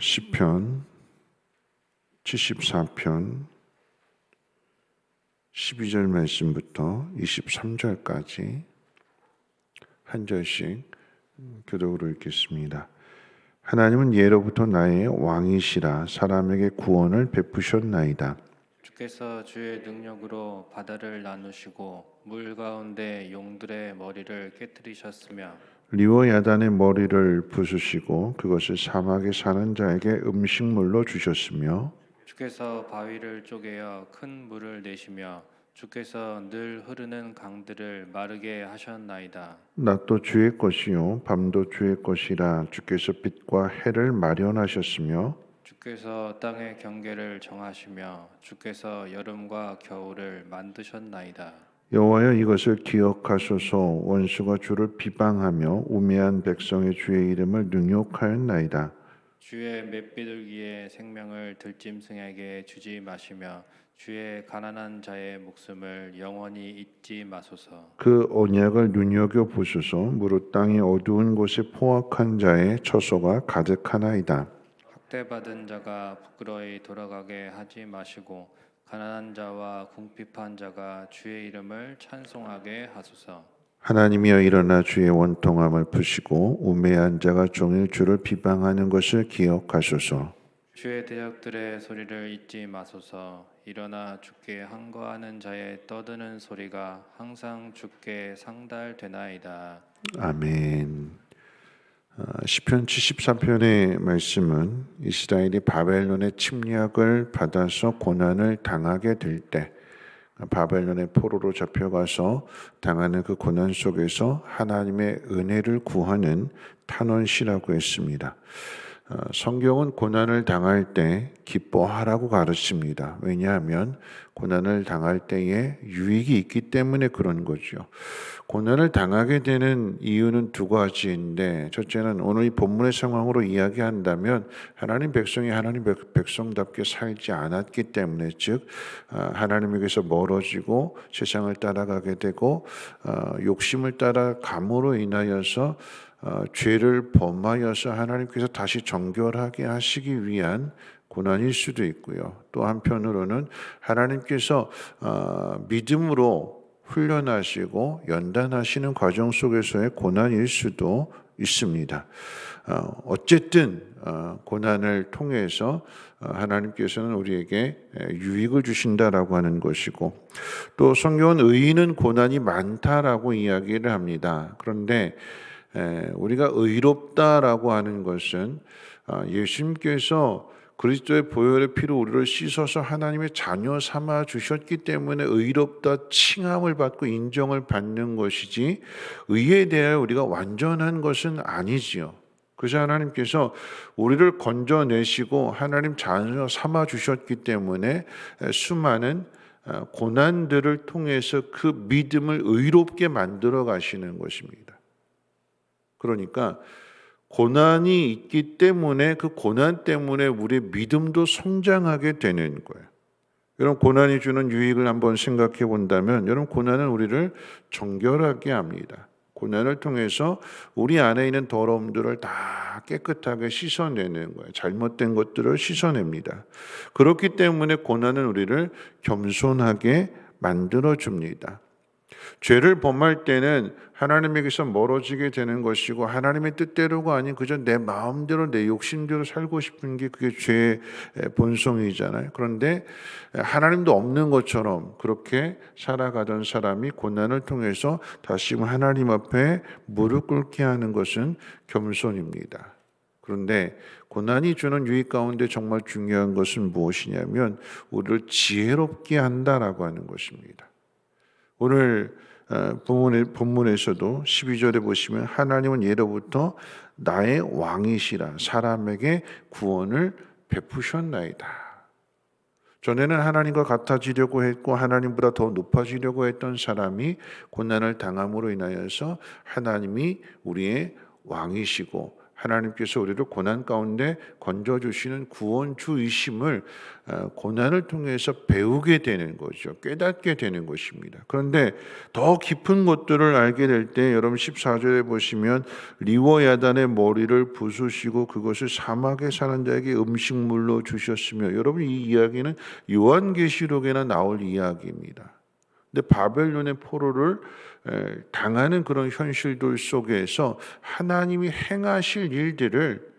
시편 74편 12절 말씀부터 23절까지 한 절씩 교독으로 읽겠습니다. 하나님은 예로부터 나의 왕이시라. 사람에게 구원을 베푸셨나이다. 주께서 주의 능력으로 바다를 나누시고 물 가운데 용들의 머리를 깨뜨리셨으며 리워야단의 머리를 부수시고 그것을 사막에 사는 자에게 음식물로 주셨으며 주께서 바위를 쪼개어 큰 물을 내시며 주께서 늘 흐르는 강들을 마르게 하셨나이다. 낮도 주의 것이요 밤도 주의 것이라. 주께서 빛과 해를 마련하셨으며 주께서 땅의 경계를 정하시며 주께서 여름과 겨울을 만드셨나이다. 여호와여, 이것을 기억하소서. 원수가 주를 비방하며 우매한 백성의 주의 이름을 능욕하였나이다. 주의 맷비둘기의 생명을 들짐승에게 주지 마시며 주의 가난한 자의 목숨을 영원히 잊지 마소서. 그 언약을 눈여겨 보소서. 무릇 땅이 어두운 곳에 포악한 자의 처소가 가득하나이다. 학대받은 자가 부끄러이 돌아가게 하지 마시고 가난한 자와 궁핍한 자가 주의 이름을 찬송하게 하소서. 하나님이여, 일어나 주의 원통함을 푸시고 우매한 자가 종일 주를 비방하는 것을 기억하소서. 주의 대적들의 소리를 잊지 마소서. 일어나 주께 항거하는 자의 떠드는 소리가 항상 주께 상달되나이다. 아멘. 시편 74편의 말씀은 이스라엘이 바벨론의 침략을 받아서 고난을 당하게 될 때, 바벨론의 포로로 잡혀가서 당하는 그 고난 속에서 하나님의 은혜를 구하는 탄원시라고 했습니다. 성경은 고난을 당할 때 기뻐하라고 가르칩니다. 왜냐하면 고난을 당할 때에 유익이 있기 때문에 그런 거죠. 고난을 당하게 되는 이유는 두 가지인데, 첫째는 오늘 이 본문의 상황으로 이야기한다면 하나님 백성이 하나님 백성답게 살지 않았기 때문에, 즉 하나님에게서 멀어지고 세상을 따라가게 되고 욕심을 따라감으로 인하여서 죄를 범하여서 하나님께서 다시 정결하게 하시기 위한 고난일 수도 있고요. 또 한편으로는 하나님께서 믿음으로 훈련하시고 연단하시는 과정 속에서의 고난일 수도 있습니다. 어쨌든 고난을 통해서 하나님께서는 우리에게 유익을 주신다라고 하는 것이고, 또 성경은 의인은 고난이 많다라고 이야기를 합니다. 그런데 우리가 의롭다라고 하는 것은 예수님께서 그리스도의 보혈의 피로 우리를 씻어서 하나님의 자녀 삼아 주셨기 때문에 의롭다 칭함을 받고 인정을 받는 것이지, 의에 대하여 우리가 완전한 것은 아니지요. 그래서 하나님께서 우리를 건져내시고 하나님 자녀 삼아 주셨기 때문에 수많은 고난들을 통해서 그 믿음을 의롭게 만들어 가시는 것입니다. 그러니까 고난이 있기 때문에 그 고난 때문에 우리의 믿음도 성장하게 되는 거예요. 여러분, 고난이 주는 유익을 한번 생각해 본다면, 여러분, 고난은 우리를 정결하게 합니다. 고난을 통해서 우리 안에 있는 더러움들을 다 깨끗하게 씻어내는 거예요. 잘못된 것들을 씻어냅니다. 그렇기 때문에 고난은 우리를 겸손하게 만들어줍니다. 죄를 범할 때는 하나님에게서 멀어지게 되는 것이고, 하나님의 뜻대로가 아닌 그저 내 마음대로 내 욕심대로 살고 싶은 게 그게 죄의 본성이잖아요. 그런데 하나님도 없는 것처럼 그렇게 살아가던 사람이 고난을 통해서 다시 하나님 앞에 무릎 꿇게 하는 것은 겸손입니다. 그런데 고난이 주는 유익 가운데 정말 중요한 것은 무엇이냐면 우리를 지혜롭게 한다라고 하는 것입니다. 오늘 본문에서도 12절에 보시면 하나님은 예로부터 나의 왕이시라. 사람에게 구원을 베푸셨나이다. 전에는 하나님과 같아지려고 했고 하나님보다 더 높아지려고 했던 사람이 고난을 당함으로 인하여서 하나님이 우리의 왕이시고 하나님께서 우리를 고난 가운데 건져주시는 구원주이심을 고난을 통해서 배우게 되는 거죠. 깨닫게 되는 것입니다. 그런데 더 깊은 것들을 알게 될 때 여러분 14절에 보시면 리워야단의 머리를 부수시고 그것을 사막에 사는 자에게 음식물로 주셨으며, 여러분 이 이야기는 요한계시록에나 나올 이야기입니다. 근데 바벨론의 포로를 당하는 그런 현실들 속에서 하나님이 행하실 일들을,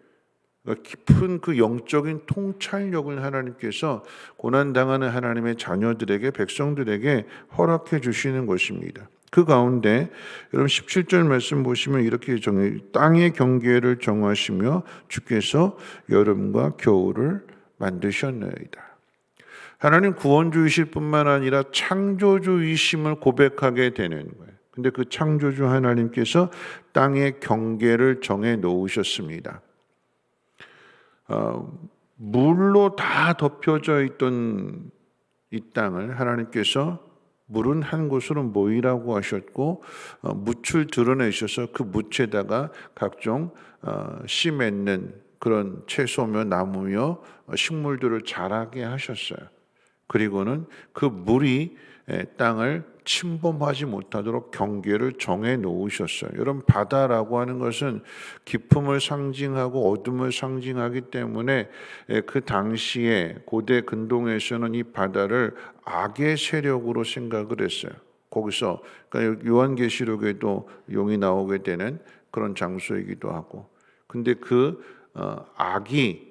깊은 그 영적인 통찰력을 하나님께서 고난당하는 하나님의 자녀들에게, 백성들에게 허락해 주시는 것입니다. 그 가운데 여러분 17절 말씀 보시면 이렇게 땅의 경계를 정하시며 주께서 여름과 겨울을 만드셨나이다. 하나님 구원주이실 뿐만 아니라 창조주이심을 고백하게 되는 거예요. 근데 그 창조주 하나님께서 땅의 경계를 정해 놓으셨습니다. 물로 다 덮여져 있던 이 땅을 하나님께서 물은 한 곳으로 모이라고 하셨고, 묻을 드러내셔서 그 묻에다가 각종 씨 맺는 그런 채소며 나무며 식물들을 자라게 하셨어요. 그리고는 그 물이 땅을 침범하지 못하도록 경계를 정해 놓으셨어요. 여러분 바다라고 하는 것은 깊음을 상징하고 어둠을 상징하기 때문에 그 당시에 고대 근동에서는 이 바다를 악의 세력으로 생각을 했어요. 거기서 그러니까 요한계시록에도 용이 나오게 되는 그런 장소이기도 하고, 근데 그 악이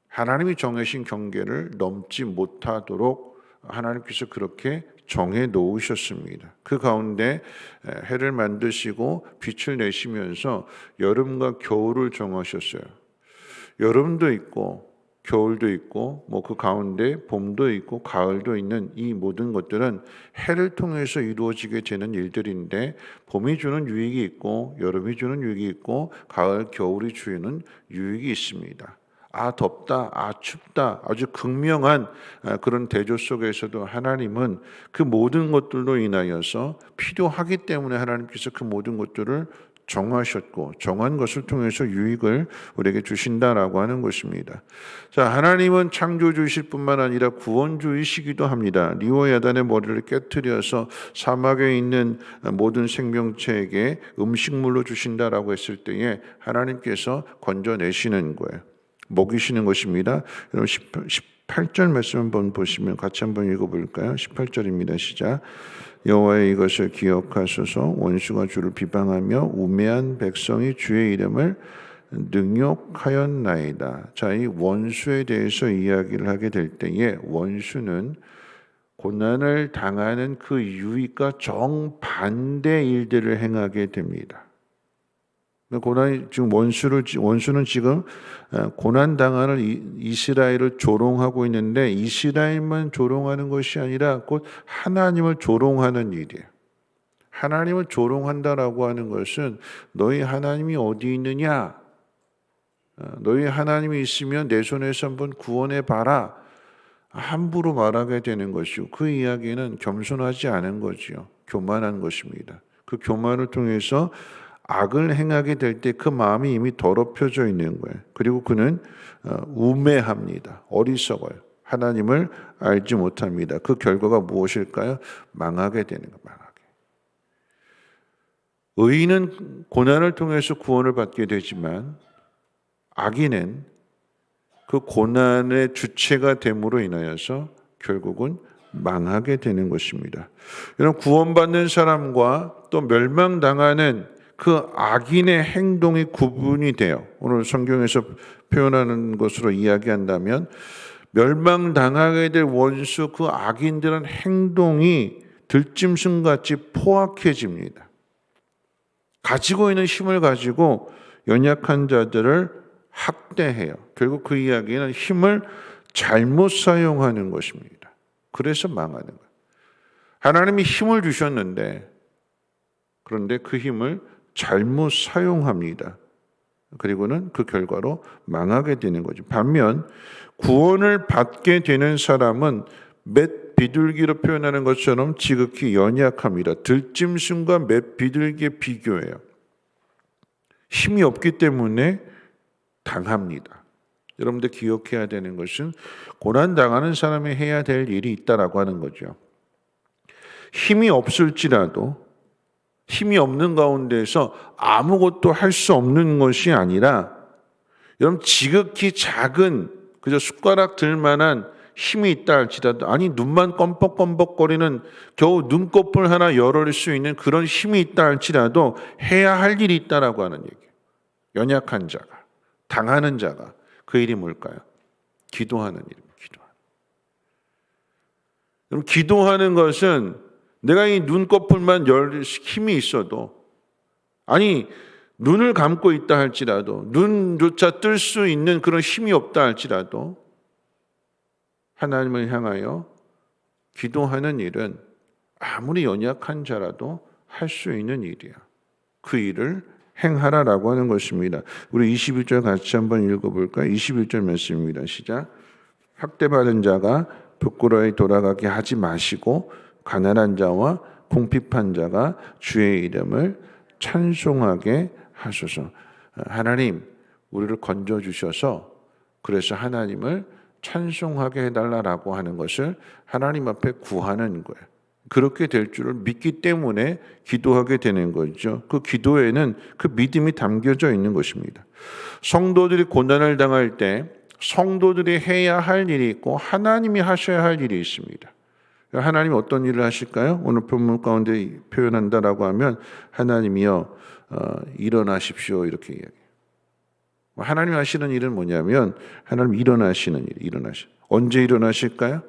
하나님이 정하신 경계를 넘지 못하도록 하나님께서 그렇게 정해 놓으셨습니다. 그 가운데 해를 만드시고 빛을 내시면서 여름과 겨울을 정하셨어요. 여름도 있고 겨울도 있고 그 가운데 봄도 있고 가을도 있는 이 모든 것들은 해를 통해서 이루어지게 되는 일들인데, 봄이 주는 유익이 있고 여름이 주는 유익이 있고 가을 겨울이 주는 유익이 있습니다. 덥다, 춥다, 아주 극명한 그런 대조 속에서도 하나님은 그 모든 것들로 인하여서 필요하기 때문에 하나님께서 그 모든 것들을 정하셨고, 정한 것을 통해서 유익을 우리에게 주신다라고 하는 것입니다. 자, 하나님은 창조주이실 뿐만 아니라 구원주이시기도 합니다. 리워야단의 머리를 깨트려서 사막에 있는 모든 생명체에게 음식물로 주신다라고 했을 때에 하나님께서 건져내시는 거예요. 먹이시는 것입니다. 여러분 18절 말씀 한번 보시면 같이 한번 읽어볼까요? 18절입니다. 시작. 여호와의 이것을 기억하소서. 원수가 주를 비방하며 우매한 백성이 주의 이름을 능욕하였나이다. 자, 이 원수에 대해서 이야기를 하게 될 때에 원수는 고난을 당하는 그 유익과 정반대 일들을 행하게 됩니다. 원수는 지금 고난 당하는 이스라엘을 조롱하고 있는데, 이스라엘만 조롱하는 것이 아니라 곧 하나님을 조롱하는 일이에요. 하나님을 조롱한다라고 하는 것은 너희 하나님이 어디 있느냐? 너희 하나님이 있으면 내 손에서 한번 구원해 봐라. 함부로 말하게 되는 것이고, 그 이야기는 겸손하지 않은 거지요. 교만한 것입니다. 그 교만을 통해서 악을 행하게 될 때 그 마음이 이미 더럽혀져 있는 거예요. 그리고 그는 우매합니다. 어리석어요. 하나님을 알지 못합니다. 그 결과가 무엇일까요? 망하게 되는 거예요. 망하게. 의인은 고난을 통해서 구원을 받게 되지만 악인은 그 고난의 주체가 됨으로 인하여서 결국은 망하게 되는 것입니다. 여러분, 구원받는 사람과 또 멸망당하는 그 악인의 행동이 구분이 돼요. 오늘 성경에서 표현하는 것으로 이야기한다면 멸망당하게 될 원수, 그 악인들은 행동이 들짐승같이 포악해집니다. 가지고 있는 힘을 가지고 연약한 자들을 학대해요. 결국 그 이야기는 힘을 잘못 사용하는 것입니다. 그래서 망하는 거예요. 하나님이 힘을 주셨는데, 그런데 그 힘을 잘못 사용합니다. 그리고는 그 결과로 망하게 되는 거죠. 반면 구원을 받게 되는 사람은 맷 비둘기로 표현하는 것처럼 지극히 연약합니다. 들짐승과 맷 비둘기의 비교예요. 힘이 없기 때문에 당합니다. 여러분들 기억해야 되는 것은 고난 당하는 사람이 해야 될 일이 있다라고 하는 거죠. 힘이 없을지라도 힘이 없는 가운데서 아무것도 할 수 없는 것이 아니라 여러분 지극히 작은 그저 숟가락 들 만한 힘이 있다 할지라도 아니 눈만 껌뻑껌뻑거리는 겨우 눈꺼풀 하나 열을 수 있는 그런 힘이 있다 할지라도 해야 할 일이 있다라고 하는 얘기예요. 연약한 자가 당하는 자가 그 일이 뭘까요? 기도하는 일입니다. 그럼 기도하는 것은 내가 이 눈꺼풀만 열 힘이 있어도 아니 눈을 감고 있다 할지라도 눈조차 뜰 수 있는 그런 힘이 없다 할지라도 하나님을 향하여 기도하는 일은 아무리 연약한 자라도 할 수 있는 일이야. 그 일을 행하라라고 하는 것입니다. 우리 21절 같이 한번 읽어볼까요? 21절 말씀입니다. 시작. 학대받은 자가 부끄러이 돌아가게 하지 마시고 가난한 자와 궁핍한 자가 주의 이름을 찬송하게 하소서. 하나님 우리를 건져주셔서 그래서 하나님을 찬송하게 해달라고 하는 것을 하나님 앞에 구하는 거예요. 그렇게 될 줄을 믿기 때문에 기도하게 되는 거죠. 그 기도에는 그 믿음이 담겨져 있는 것입니다. 성도들이 고난을 당할 때 성도들이 해야 할 일이 있고 하나님이 하셔야 할 일이 있습니다. 하나님이 어떤 일을 하실까요? 오늘 본문 가운데 표현한다라고 하면 하나님이여 일어나십시오 이렇게 이야기해요. 하나님이 하시는 일은 뭐냐면 하나님 일어나시는 일, 언제 일어나실까요?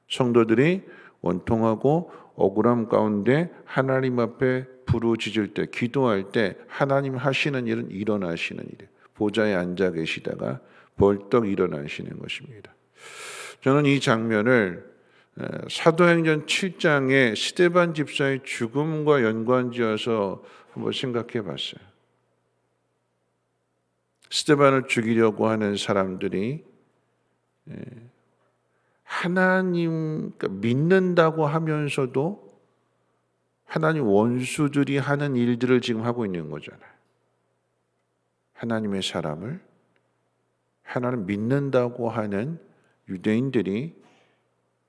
성도들이 원통하고 억울함 가운데 하나님 앞에 부르짖을 때, 기도할 때 하나님 하시는 일은 일어나시는 일이에요. 보좌에 앉아 계시다가 벌떡 일어나시는 것입니다. 저는 이 장면을 사도행전 7장의 스데반 집사의 죽음과 연관지어서 한번 생각해 봤어요. 스데반을 죽이려고 하는 사람들이 하나님 믿는다고 하면서도 하나님 원수들이 하는 일들을 지금 하고 있는 거잖아요. 하나님의 사람을 하나님 믿는다고 하는 유대인들이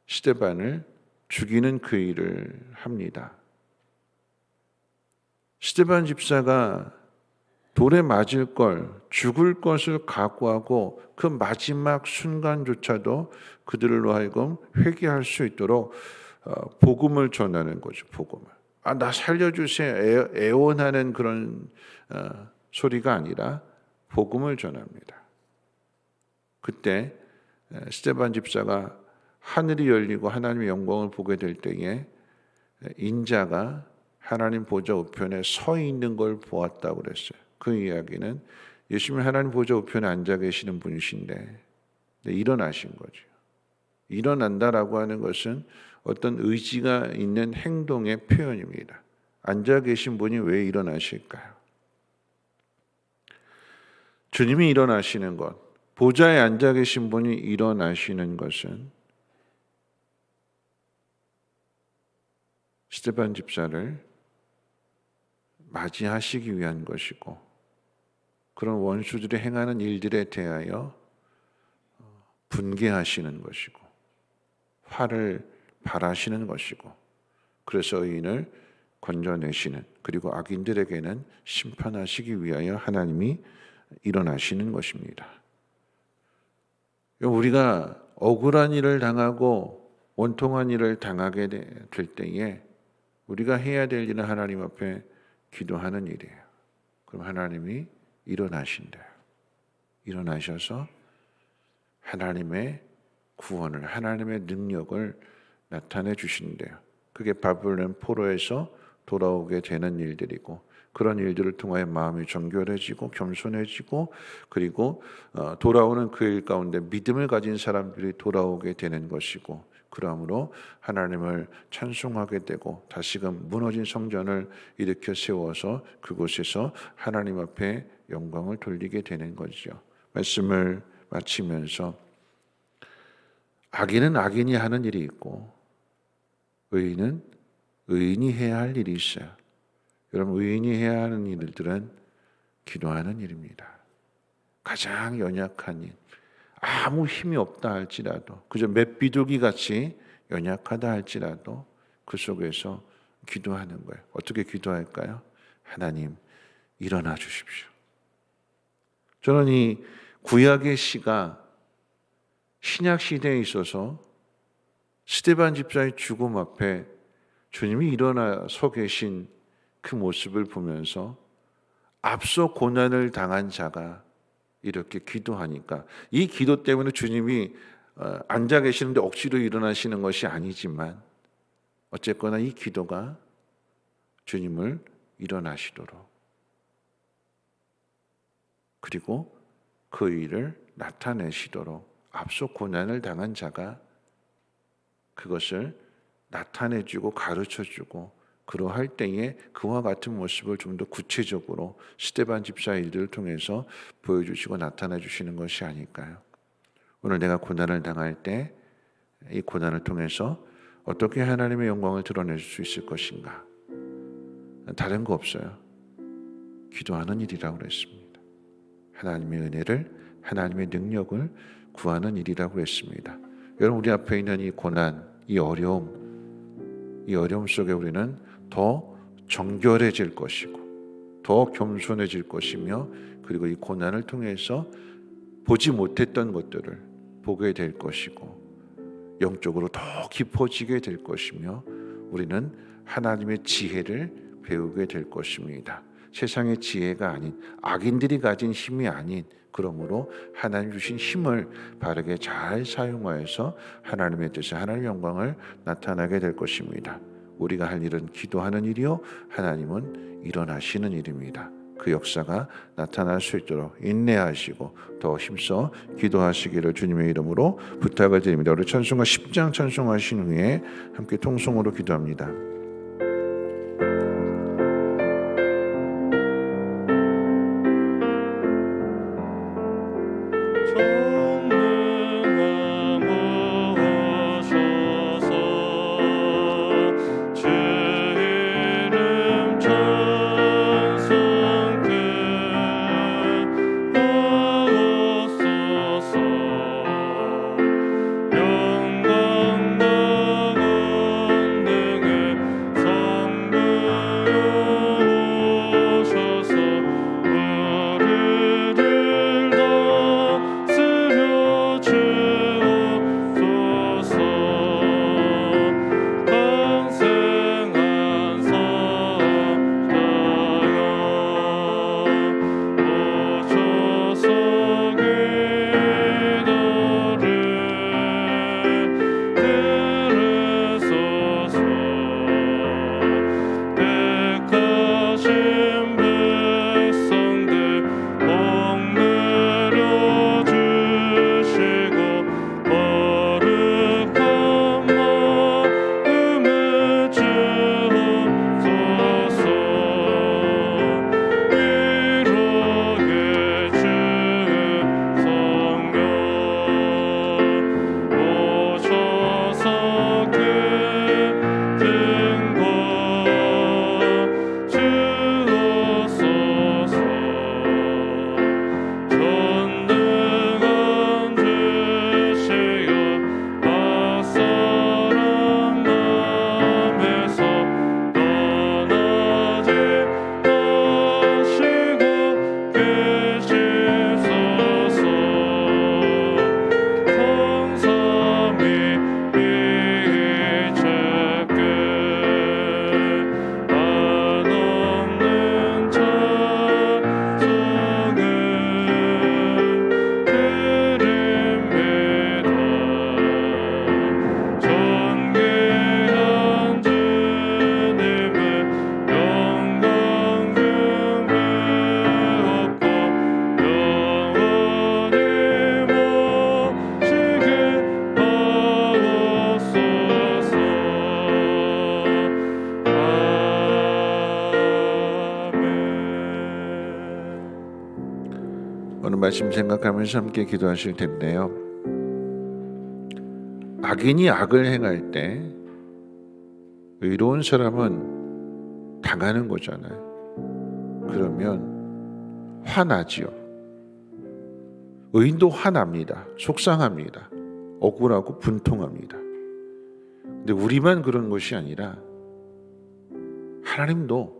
스데반을 죽이는 그 일을 합니다. 스데반 집사가 돌에 맞을 걸, 죽을 것을 각오하고 그 마지막 순간조차도 그들로 하여금 회개할 수 있도록 복음을 전하는 거죠. 복음을. 나 살려주세요. 애원하는 그런 소리가 아니라 복음을 전합니다. 그때 스데반 집사가 하늘이 열리고 하나님의 영광을 보게 될 때에 인자가 하나님 보좌 우편에 서 있는 걸 보았다고 그랬어요. 그 이야기는 예수님이 하나님 보좌 우편에 앉아 계시는 분이신데 일어나신 거죠. 일어난다라고 하는 것은 어떤 의지가 있는 행동의 표현입니다. 앉아 계신 분이 왜 일어나실까요? 주님이 일어나시는 것, 보좌에 앉아 계신 분이 일어나시는 것은 스데반 집사를 맞이하시기 위한 것이고 그런 원수들이 행하는 일들에 대하여 분개하시는 것이고 화를 발하시는 것이고 그래서 의인을 건져내시는 그리고 악인들에게는 심판하시기 위하여 하나님이 일어나시는 것입니다. 우리가 억울한 일을 당하고 원통한 일을 당하게 될 때에 우리가 해야 될 일은 하나님 앞에 기도하는 일이에요. 그럼 하나님이 일어나신대요. 일어나셔서 하나님의 구원을, 하나님의 능력을 나타내 주신대요. 그게 바벨론 포로에서 돌아오게 되는 일들이고 그런 일들을 통하여 마음이 정결해지고 겸손해지고 그리고 돌아오는 그 일 가운데 믿음을 가진 사람들이 돌아오게 되는 것이고 그러므로 하나님을 찬송하게 되고 다시금 무너진 성전을 일으켜 세워서 그곳에서 하나님 앞에 영광을 돌리게 되는 거죠. 말씀을 마치면서 악인은 악인이 하는 일이 있고 의인은 의인이 해야 할 일이 있어요. 여러분 의인이 해야 하는 일들은 기도하는 일입니다. 가장 연약한 일, 아무 힘이 없다 할지라도, 그저 맷비둘기 같이 연약하다 할지라도 그 속에서 기도하는 거예요. 어떻게 기도할까요? 하나님, 일어나 주십시오. 저는 이 구약의 시가 신약 시대에 있어서 스데반 집사의 죽음 앞에 주님이 일어나 서 계신 그 모습을 보면서 앞서 고난을 당한 자가 이렇게 기도하니까, 이 기도 때문에 주님이 앉아 계시는데 억지로 일어나시는 것이 아니지만 어쨌거나 이 기도가 주님을 일어나시도록, 그리고 그 일을 나타내시도록, 앞서 고난을 당한 자가 그것을 나타내주고 가르쳐주고, 그러할 때에 그와 같은 모습을 좀 더 구체적으로 스데반 집사의 일들을 통해서 보여주시고 나타내 주시는 것이 아닐까요? 오늘 내가 고난을 당할 때 이 고난을 통해서 어떻게 하나님의 영광을 드러낼 수 있을 것인가? 다른 거 없어요. 기도하는 일이라고 그랬습니다. 하나님의 은혜를, 하나님의 능력을 구하는 일이라고 했습니다. 여러분, 우리 앞에 있는 이 고난, 이 어려움 속에 우리는 더 정결해질 것이고 더 겸손해질 것이며, 그리고 이 고난을 통해서 보지 못했던 것들을 보게 될 것이고 영적으로 더 깊어지게 될 것이며, 우리는 하나님의 지혜를 배우게 될 것입니다. 세상의 지혜가 아닌, 악인들이 가진 힘이 아닌, 그러므로 하나님 주신 힘을 바르게 잘 사용하여서 하나님의 뜻을, 하나님의 영광을 나타나게 될 것입니다. 우리가 할 일은 기도하는 일이요, 하나님은 일어나시는 일입니다. 그 역사가 나타날 수 있도록 인내하시고 더 힘써 기도하시기를 주님의 이름으로 부탁을 드립니다. 우리 찬송가 10장 찬송하신 후에 함께 통성으로 기도합니다. 오늘 말씀 생각하면서 함께 기도하실 텐데요. 악인이 악을 행할 때 의로운 사람은 당하는 거잖아요. 그러면 화나지요. 의인도 화납니다. 속상합니다. 억울하고 분통합니다. 근데 우리만 그런 것이 아니라 하나님도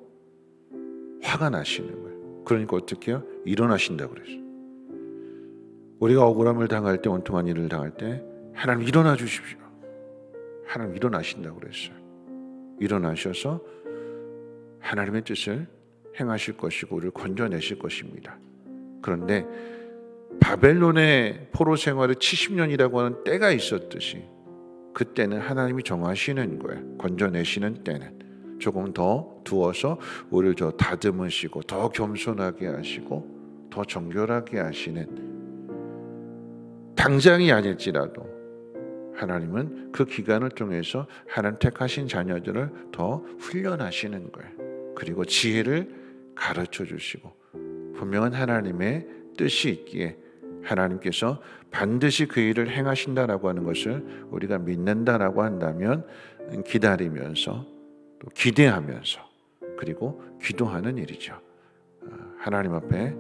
화가 나시는 거예요. 그러니까 어떻게 해요? 일어나신다고 그랬어요. 우리가 억울함을 당할 때, 원통한 일을 당할 때 하나님 일어나 주십시오. 하나님 일어나신다고 그랬어요. 일어나셔서 하나님의 뜻을 행하실 것이고 우리를 건져내실 것입니다. 그런데 바벨론의 포로 생활을 70년이라고 하는 때가 있었듯이 그때는 하나님이 정하시는 거예요. 건져내시는 때는 조금 더 두어서 우리를 더 다듬으시고 더 겸손하게 하시고 더 정결하게 하시는, 당장이 아닐지라도 하나님은 그 기간을 통해서 하나님 택하신 자녀들을 더 훈련하시는 거예요. 그리고 지혜를 가르쳐 주시고 분명한 하나님의 뜻이 있기에 하나님께서 반드시 그 일을 행하신다라고 하는 것을 우리가 믿는다라고 한다면 기다리면서 또 기대하면서 그리고 기도하는 일이죠. 하나님 앞에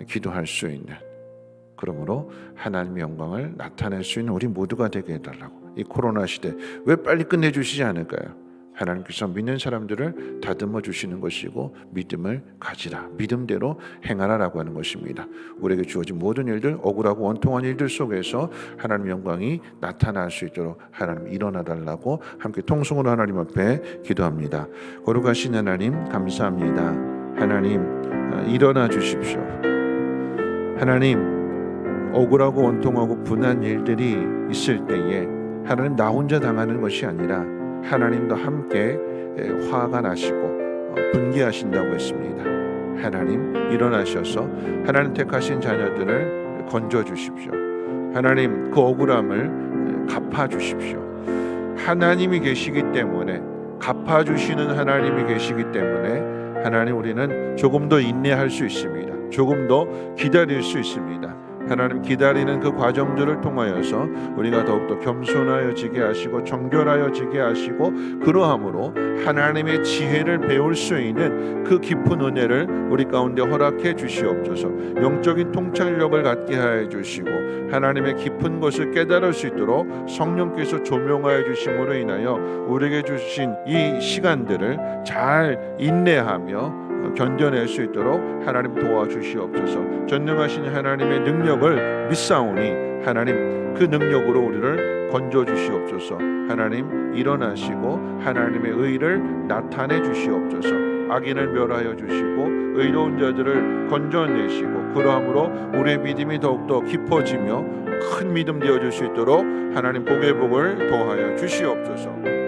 기도할 수 있는, 그러므로 하나님의 영광을 나타낼 수 있는 우리 모두가 되게 해달라고. 이 코로나 시대 왜 빨리 끝내주시지 않을까요? 하나님께서 믿는 사람들을 다듬어 주시는 것이고 믿음을 가지라, 믿음대로 행하라라고 하는 것입니다. 우리에게 주어진 모든 일들, 억울하고 원통한 일들 속에서 하나님 영광이 나타날 수 있도록 하나님 일어나 달라고 함께 통성으로 하나님 앞에 기도합니다. 거룩하신 하나님 감사합니다. 하나님 일어나 주십시오. 하나님 억울하고 원통하고 분한 일들이 있을 때에 하나님 나 혼자 당하는 것이 아니라 하나님도 함께 화가 나시고 분개하신다고 했습니다. 하나님 일어나셔서 하나님 택하신 자녀들을 건져 주십시오. 하나님 그 억울함을 갚아 주십시오. 하나님이 계시기 때문에, 갚아주시는 하나님이 계시기 때문에 하나님 우리는 조금 더 인내할 수 있습니다. 조금 더 기다릴 수 있습니다. 하나님 기다리는 그 과정들을 통하여서 우리가 더욱더 겸손하여지게 하시고 정결하여지게 하시고 그러함으로 하나님의 지혜를 배울 수 있는 그 깊은 은혜를 우리 가운데 허락해 주시옵소서. 영적인 통찰력을 갖게 하여 주시고 하나님의 깊은 것을 깨달을 수 있도록 성령께서 조명하여 주심으로 인하여 우리에게 주신 이 시간들을 잘 인내하며 견뎌낼 수 있도록 하나님 도와주시옵소서. 전능하신 하나님의 능력을 믿사오니 하나님 그 능력으로 우리를 건져주시옵소서. 하나님 일어나시고 하나님의 의를 나타내 주시옵소서. 악인을 멸하여 주시고 의로운 자들을 건져내시고 그러함으로 우리의 믿음이 더욱더 깊어지며 큰 믿음 되어줄 수 있도록 하나님 복의 복을 더하여 주시옵소서.